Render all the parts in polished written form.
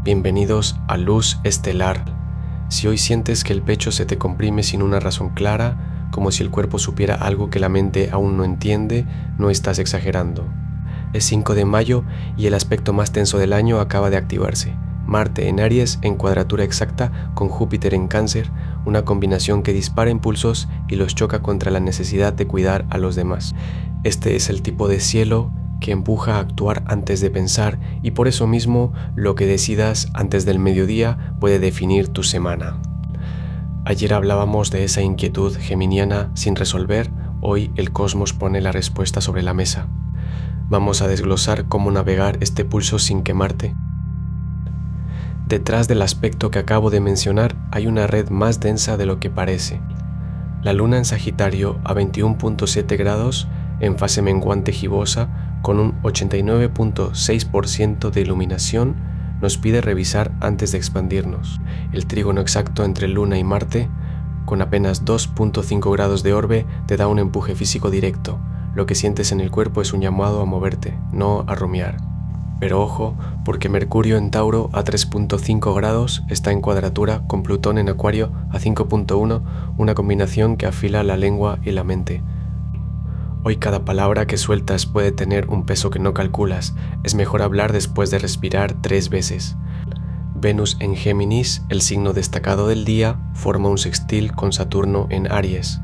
Bienvenidos a Luz Estelar. Si hoy sientes que el pecho se te comprime sin una razón clara, como si el cuerpo supiera algo que la mente aún no entiende, no estás exagerando. Es 5 de mayo y el aspecto más tenso del año acaba de activarse. Marte en Aries en cuadratura exacta con Júpiter en Cáncer, una combinación que dispara impulsos y los choca contra la necesidad de cuidar a los demás. Este es el tipo de cielo que empuja a actuar antes de pensar, y por eso mismo lo que decidas antes del mediodía puede definir tu semana. Ayer hablábamos de esa inquietud geminiana sin resolver, hoy el cosmos pone la respuesta sobre la mesa. Vamos a desglosar cómo navegar este pulso sin quemarte. Detrás del aspecto que acabo de mencionar hay una red más densa de lo que parece. La luna en Sagitario a 21.7 grados, en fase menguante gibosa, con un 89.6% de iluminación, nos pide revisar antes de expandirnos. El trígono exacto entre Luna y Marte, con apenas 2.5 grados de orbe, te da un empuje físico directo. Lo que sientes en el cuerpo es un llamado a moverte, no a rumiar. Pero ojo, porque Mercurio en Tauro a 3.5 grados está en cuadratura con Plutón en Acuario a 5.1, una combinación que afila la lengua y la mente. Hoy cada palabra que sueltas puede tener un peso que no calculas. Es mejor hablar después de respirar 3 veces. Venus en Géminis, el signo destacado del día, forma un sextil con Saturno en Aries.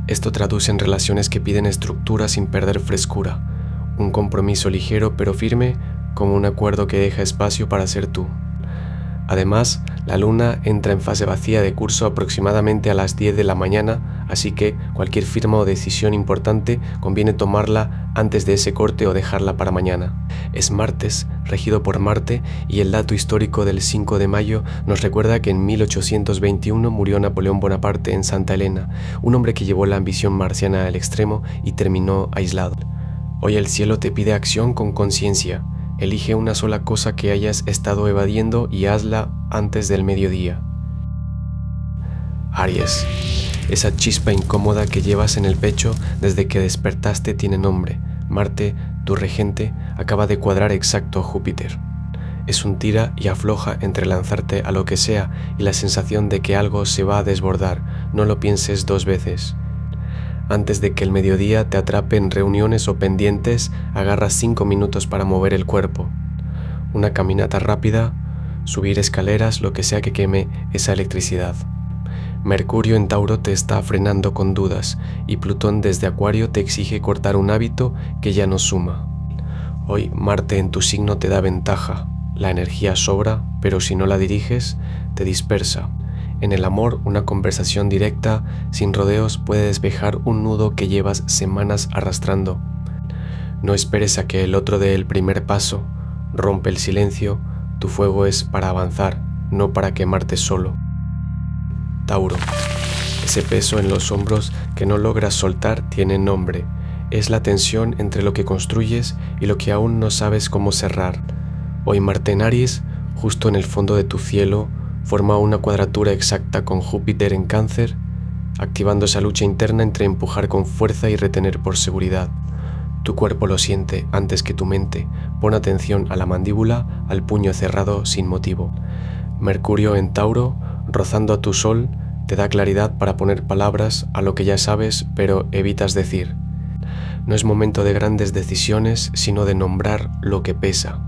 Esto traduce en relaciones que piden estructura sin perder frescura. Un compromiso ligero pero firme, como un acuerdo que deja espacio para ser tú. Además, la luna entra en fase vacía de curso aproximadamente a las 10 de la mañana, así que cualquier firma o decisión importante conviene tomarla antes de ese corte o dejarla para mañana. Es martes, regido por Marte, y el dato histórico del 5 de mayo nos recuerda que en 1821 murió Napoleón Bonaparte en Santa Elena, un hombre que llevó la ambición marciana al extremo y terminó aislado. Hoy el cielo te pide acción con conciencia. Elige una sola cosa que hayas estado evadiendo y hazla antes del mediodía. Aries. Esa chispa incómoda que llevas en el pecho desde que despertaste tiene nombre. Marte, tu regente, acaba de cuadrar exacto a Júpiter. Es un tira y afloja entre lanzarte a lo que sea y la sensación de que algo se va a desbordar. No lo pienses 2 veces. Antes de que el mediodía te atrape en reuniones o pendientes, agarra 5 minutos para mover el cuerpo. Una caminata rápida, subir escaleras, lo que sea que queme esa electricidad. Mercurio en Tauro te está frenando con dudas y Plutón desde Acuario te exige cortar un hábito que ya no suma. Hoy Marte en tu signo te da ventaja. La energía sobra, pero si no la diriges, te dispersa. En el amor, una conversación directa, sin rodeos, puede despejar un nudo que llevas semanas arrastrando. No esperes a que el otro dé el primer paso. Rompe el silencio. Tu fuego es para avanzar, no para quemarte solo. Tauro. Ese peso en los hombros que no logras soltar tiene nombre. Es la tensión entre lo que construyes y lo que aún no sabes cómo cerrar. Hoy Marte en Aries, justo en el fondo de tu cielo, forma una cuadratura exacta con Júpiter en Cáncer, activando esa lucha interna entre empujar con fuerza y retener por seguridad. Tu cuerpo lo siente antes que tu mente. Pon atención a la mandíbula, al puño cerrado sin motivo. Mercurio en Tauro, rozando a tu Sol, te da claridad para poner palabras a lo que ya sabes, pero evitas decir. No es momento de grandes decisiones, sino de nombrar lo que pesa.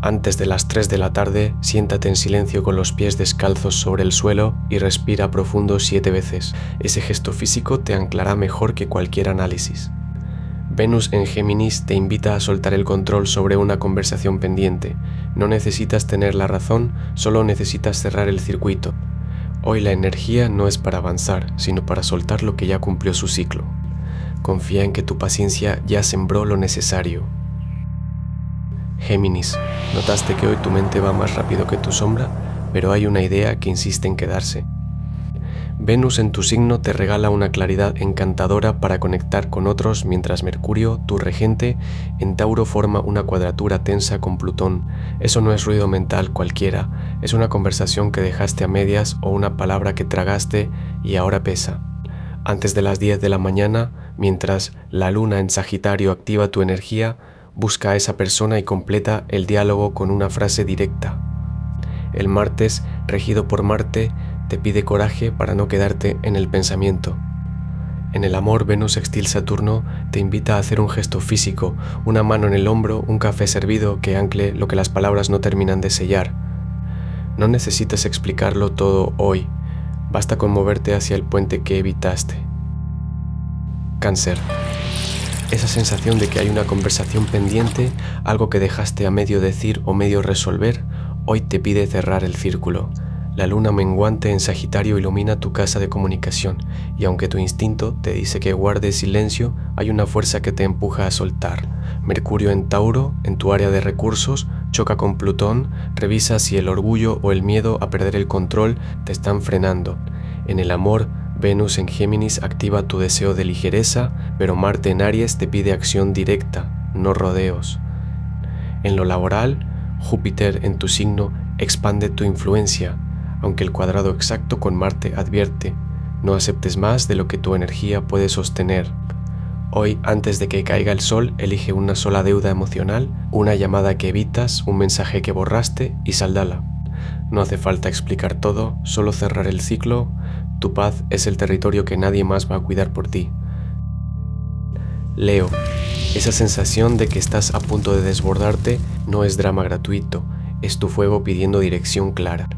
Antes de las 3 de la tarde, siéntate en silencio con los pies descalzos sobre el suelo y respira profundo 7 veces. Ese gesto físico te anclará mejor que cualquier análisis. Venus en Géminis te invita a soltar el control sobre una conversación pendiente. No necesitas tener la razón, solo necesitas cerrar el circuito. Hoy la energía no es para avanzar, sino para soltar lo que ya cumplió su ciclo. Confía en que tu paciencia ya sembró lo necesario. Géminis, notaste que hoy tu mente va más rápido que tu sombra, pero hay una idea que insiste en quedarse. Venus en tu signo te regala una claridad encantadora para conectar con otros, mientras Mercurio, tu regente, en Tauro forma una cuadratura tensa con Plutón. Eso no es ruido mental cualquiera, es una conversación que dejaste a medias o una palabra que tragaste y ahora pesa. Antes de las 10 de la mañana, mientras la luna en Sagitario activa tu energía, Busca a esa persona y completa el diálogo con una frase directa. El martes, regido por Marte, te pide coraje para no quedarte en el pensamiento. En el amor, Venus sextil Saturno te invita a hacer un gesto físico, una mano en el hombro, un café servido que ancle lo que las palabras no terminan de sellar. No necesitas explicarlo todo hoy, basta con moverte hacia el puente que evitaste. Cáncer. Esa sensación de que hay una conversación pendiente, algo que dejaste a medio decir o medio resolver, hoy te pide cerrar el círculo. La luna menguante en Sagitario ilumina tu casa de comunicación y aunque tu instinto te dice que guardes silencio, hay una fuerza que te empuja a soltar. Mercurio en Tauro, en tu área de recursos, choca con Plutón, revisa si el orgullo o el miedo a perder el control te están frenando. En el amor, Venus en Géminis activa tu deseo de ligereza, pero Marte en Aries te pide acción directa, no rodeos. En lo laboral, Júpiter en tu signo expande tu influencia, aunque el cuadrado exacto con Marte advierte, no aceptes más de lo que tu energía puede sostener. Hoy, antes de que caiga el sol, elige una sola deuda emocional, una llamada que evitas, un mensaje que borraste y saldala. No hace falta explicar todo, solo cerrar el ciclo. Tu paz es el territorio que nadie más va a cuidar por ti. Leo, esa sensación de que estás a punto de desbordarte no es drama gratuito, es tu fuego pidiendo dirección clara.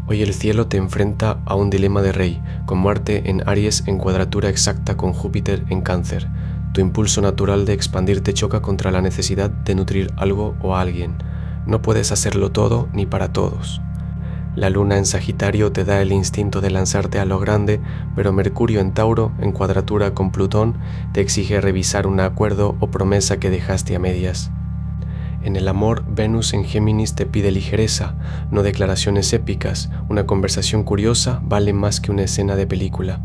Hoy el cielo te enfrenta a un dilema de rey, con Marte en Aries en cuadratura exacta con Júpiter en Cáncer. Tu impulso natural de expandirte choca contra la necesidad de nutrir algo o a alguien. No puedes hacerlo todo ni para todos. La luna en Sagitario te da el instinto de lanzarte a lo grande, pero Mercurio en Tauro, en cuadratura con Plutón, te exige revisar un acuerdo o promesa que dejaste a medias. En el amor, Venus en Géminis te pide ligereza, no declaraciones épicas. Una conversación curiosa vale más que una escena de película.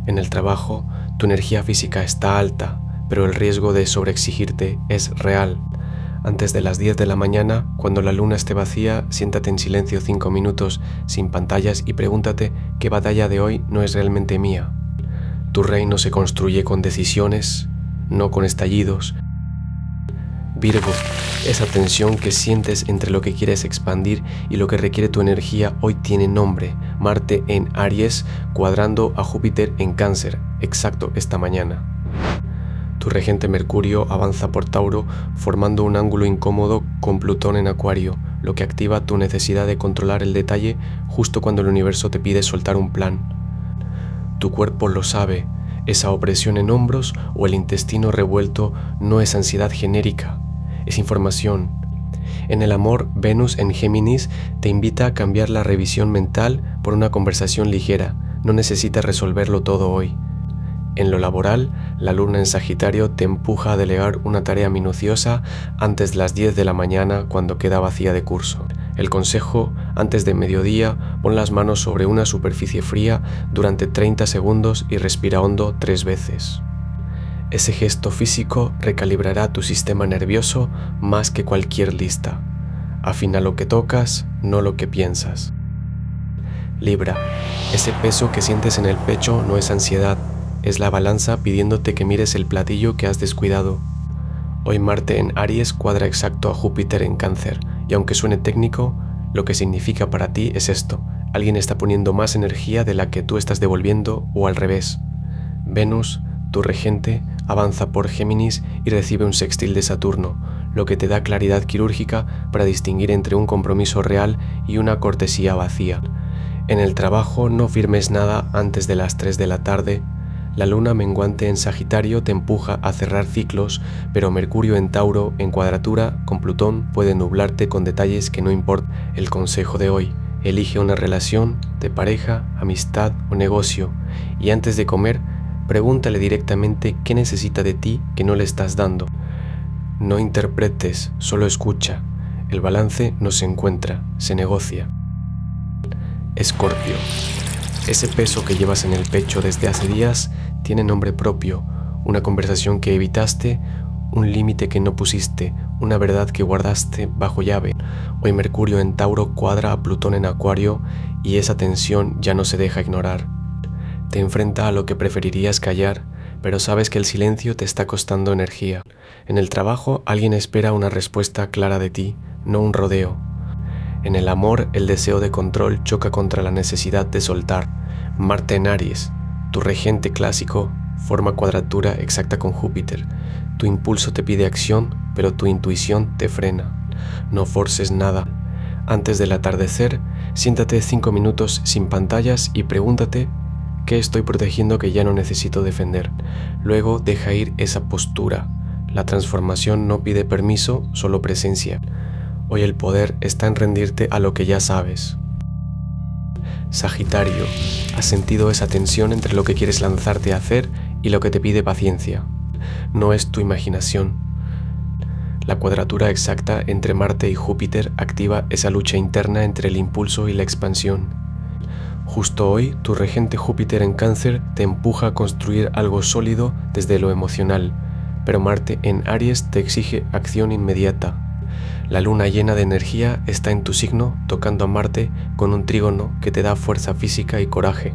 En el trabajo, tu energía física está alta, pero el riesgo de sobreexigirte es real. Antes de las 10 de la mañana, cuando la luna esté vacía, siéntate en silencio 5 minutos, sin pantallas, y pregúntate qué batalla de hoy no es realmente mía. Tu reino se construye con decisiones, no con estallidos. Virgo, esa tensión que sientes entre lo que quieres expandir y lo que requiere tu energía hoy tiene nombre. Marte en Aries cuadrando a Júpiter en Cáncer, exacto esta mañana. Tu regente Mercurio avanza por Tauro formando un ángulo incómodo con Plutón en Acuario, lo que activa tu necesidad de controlar el detalle justo cuando el universo te pide soltar un plan. Tu cuerpo lo sabe, esa opresión en hombros o el intestino revuelto no es ansiedad genérica, es información. En el amor, Venus en Géminis te invita a cambiar la revisión mental por una conversación ligera, no necesitas resolverlo todo hoy. En lo laboral, la luna en Sagitario te empuja a delegar una tarea minuciosa antes de las 10 de la mañana cuando queda vacía de curso. El consejo, antes de mediodía, pon las manos sobre una superficie fría durante 30 segundos y respira hondo 3 veces. Ese gesto físico recalibrará tu sistema nervioso más que cualquier lista. Afina lo que tocas, no lo que piensas. Libra, ese peso que sientes en el pecho no es ansiedad, es la balanza pidiéndote que mires el platillo que has descuidado. Hoy Marte en Aries cuadra exacto a Júpiter en Cáncer, y aunque suene técnico, lo que significa para ti es esto: alguien está poniendo más energía de la que tú estás devolviendo o al revés. Venus, tu regente, avanza por Géminis y recibe un sextil de Saturno, lo que te da claridad quirúrgica para distinguir entre un compromiso real y una cortesía vacía. En el trabajo no firmes nada antes de las 3 de la tarde. La luna menguante en Sagitario te empuja a cerrar ciclos, pero Mercurio en Tauro, en cuadratura con Plutón, puede nublarte con detalles que no importan. El consejo de hoy: elige una relación de pareja, amistad o negocio, y antes de comer, pregúntale directamente qué necesita de ti que no le estás dando. No interpretes, solo escucha. El balance no se encuentra, se negocia. Escorpio. Ese peso que llevas en el pecho desde hace días tiene nombre propio, una conversación que evitaste, un límite que no pusiste, una verdad que guardaste bajo llave. Hoy Mercurio en Tauro cuadra a Plutón en Acuario y esa tensión ya no se deja ignorar. Te enfrenta a lo que preferirías callar, pero sabes que el silencio te está costando energía. En el trabajo, alguien espera una respuesta clara de ti, no un rodeo. En el amor, el deseo de control choca contra la necesidad de soltar. Marte en Aries, tu regente clásico, forma cuadratura exacta con Júpiter. Tu impulso te pide acción, pero tu intuición te frena. No forces nada. Antes del atardecer, siéntate 5 minutos sin pantallas y pregúntate ¿qué estoy protegiendo que ya no necesito defender? Luego deja ir esa postura. La transformación no pide permiso, solo presencia. Hoy el poder está en rendirte a lo que ya sabes. Sagitario, ¿has sentido esa tensión entre lo que quieres lanzarte a hacer y lo que te pide paciencia? No es tu imaginación. La cuadratura exacta entre Marte y Júpiter activa esa lucha interna entre el impulso y la expansión. Justo hoy, tu regente Júpiter en Cáncer te empuja a construir algo sólido desde lo emocional, pero Marte en Aries te exige acción inmediata. La luna llena de energía está en tu signo, tocando a Marte con un trígono que te da fuerza física y coraje.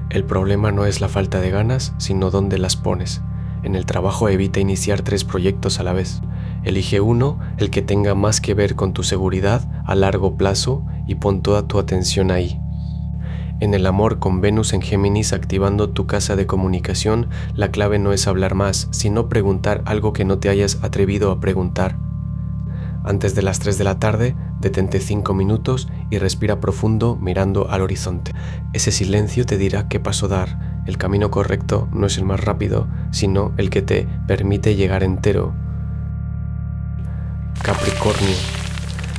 El problema no es la falta de ganas, sino dónde las pones. En el trabajo evita iniciar 3 proyectos a la vez. Elige uno, el que tenga más que ver con tu seguridad a largo plazo, y pon toda tu atención ahí. En el amor, con Venus en Géminis activando tu casa de comunicación, la clave no es hablar más, sino preguntar algo que no te hayas atrevido a preguntar. Antes de las 3 de la tarde, detente 5 minutos y respira profundo mirando al horizonte. Ese silencio te dirá qué paso dar. El camino correcto no es el más rápido, sino el que te permite llegar entero. Capricornio.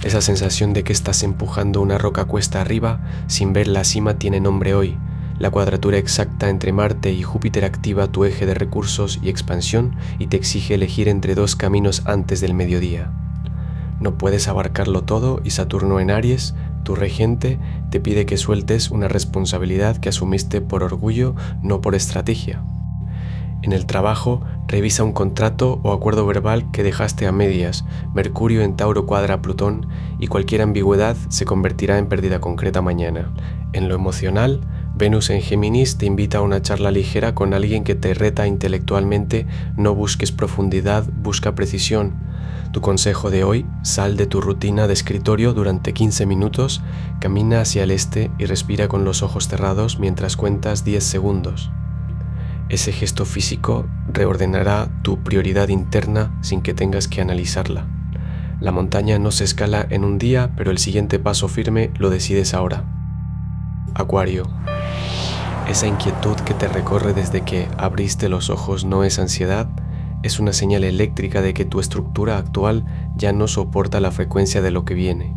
Esa sensación de que estás empujando una roca cuesta arriba sin ver la cima tiene nombre hoy. La cuadratura exacta entre Marte y Júpiter activa tu eje de recursos y expansión y te exige elegir entre 2 caminos antes del mediodía. No puedes abarcarlo todo y Saturno en Aries, tu regente, te pide que sueltes una responsabilidad que asumiste por orgullo, no por estrategia. En el trabajo, revisa un contrato o acuerdo verbal que dejaste a medias. Mercurio en Tauro cuadra a Plutón y cualquier ambigüedad se convertirá en pérdida concreta mañana. En lo emocional, Venus en Géminis te invita a una charla ligera con alguien que te reta intelectualmente. No busques profundidad, busca precisión. Tu consejo de hoy, sal de tu rutina de escritorio durante 15 minutos, camina hacia el este y respira con los ojos cerrados mientras cuentas 10 segundos. Ese gesto físico reordenará tu prioridad interna sin que tengas que analizarla. La montaña no se escala en un día, pero el siguiente paso firme lo decides ahora. Acuario. Esa inquietud que te recorre desde que abriste los ojos no es ansiedad, es una señal eléctrica de que tu estructura actual ya no soporta la frecuencia de lo que viene.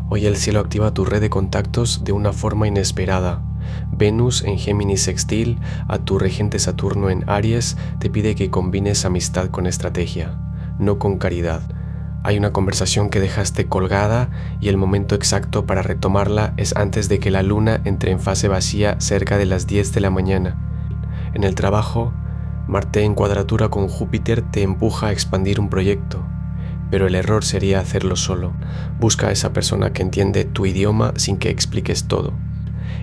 Hoy el cielo activa tu red de contactos de una forma inesperada. Venus en Géminis sextil a tu regente Saturno en Aries te pide que combines amistad con estrategia, no con caridad. Hay una conversación que dejaste colgada y el momento exacto para retomarla es antes de que la luna entre en fase vacía cerca de las 10 de la mañana. En el trabajo, Marte en cuadratura con Júpiter te empuja a expandir un proyecto, pero el error sería hacerlo solo. Busca a esa persona que entiende tu idioma sin que expliques todo.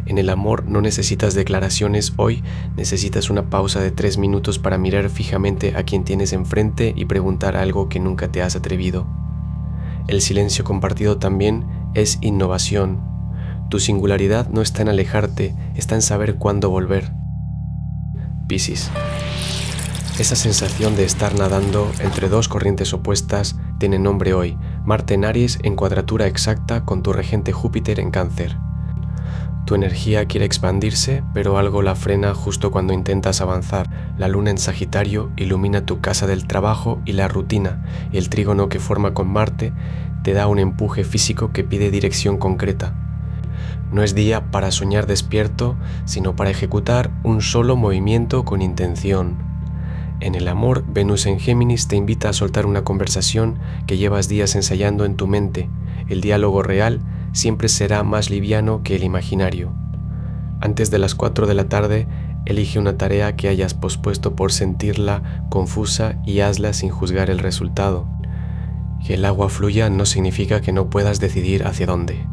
En el amor no necesitas declaraciones hoy, necesitas una pausa de 3 minutos para mirar fijamente a quien tienes enfrente y preguntar algo que nunca te has atrevido. El silencio compartido también es innovación. Tu singularidad no está en alejarte, está en saber cuándo volver. Piscis. Esa sensación de estar nadando entre 2 corrientes opuestas tiene nombre hoy. Marte en Aries en cuadratura exacta con tu regente Júpiter en Cáncer. Tu energía quiere expandirse, pero algo la frena justo cuando intentas avanzar. La luna en Sagitario ilumina tu casa del trabajo y la rutina, y el trígono que forma con Marte te da un empuje físico que pide dirección concreta. No es día para soñar despierto, sino para ejecutar un solo movimiento con intención. En el amor, Venus en Géminis te invita a soltar una conversación que llevas días ensayando en tu mente. El diálogo real siempre será más liviano que el imaginario. Antes de las 4 de la tarde, elige una tarea que hayas pospuesto por sentirla confusa y hazla sin juzgar el resultado. Que el agua fluya no significa que no puedas decidir hacia dónde.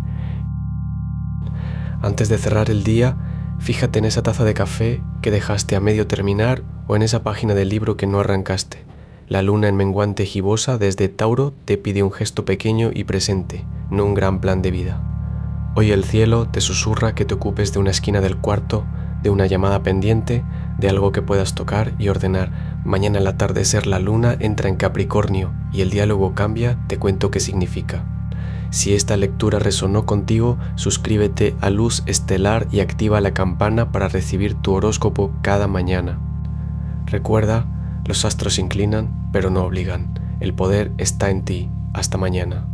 Antes de cerrar el día, Fíjate en esa taza de café que dejaste a medio terminar o en esa página del libro que no arrancaste. La luna en menguante gibosa desde Tauro te pide un gesto pequeño y presente, no un gran plan de vida. Hoy el cielo te susurra que te ocupes de una esquina del cuarto, de una llamada pendiente, de algo que puedas tocar y ordenar. Mañana al atardecer la luna entra en Capricornio y el diálogo cambia, te cuento qué significa. Si esta lectura resonó contigo, suscríbete a Luz Estelar y activa la campana para recibir tu horóscopo cada mañana. Recuerda, los astros inclinan, pero no obligan. El poder está en ti. Hasta mañana.